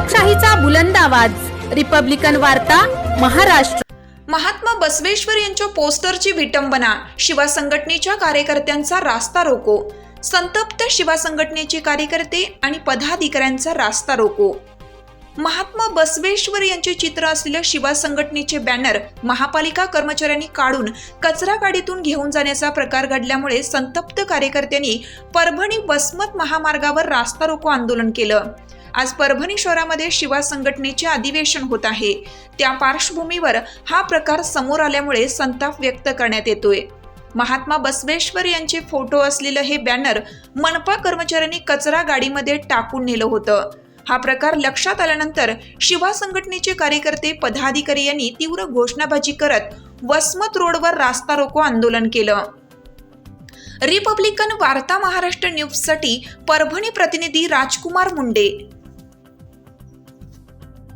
लोकशाहीचा बुलंद आवाज, रिपब्लिकन वार्ता, महाराष्ट्र। महात्मा बसवेश्वर यांच्या पोस्टरची विटंबना, शिवा संघटनेच्या कार्यकर्त्यांचा रास्ता रोको। संतप्त शिवा संघटनेचे कार्यकर्ते आणि पदाधिकाऱ्यांचा रास्ता रोको। महात्मा बसवेश्वर यांचे चित्र असलेल्या शिवा संघटनेचे बॅनर महापालिका कर्मचाऱ्यांनी काढून कचरा गाडीतून घेऊन जाण्याचा प्रकार घडल्यामुळे संतप्त कार्यकर्त्यांनी परभणी वसमत महामार्गावर रास्ता रोको आंदोलन केलं। आज परभणी शहरामध्ये शिवा संघटनेचे अधिवेशन होत आहे। त्या पार्श्वभूमीवर हा प्रकार समोर आल्यामुळे संताप व्यक्त करण्यात येतोय। महात्मा बसवेश्वर यांचे फोटो असलेलं हे बॅनर मनपा कर्मचाऱ्यांनी कचरा गाडीमध्ये टाकून नेलं होतं। हा प्रकार लक्षात आल्यानंतर शिवा संघटनेचे कार्यकर्ते पदाधिकारी यांनी तीव्र घोषणाबाजी करत वसमत रोडवर रास्ता रोको आंदोलन केलं। रिपब्लिकन वार्ता महाराष्ट्र न्यूजसाठी परभणी प्रतिनिधी राजकुमार मुंडे।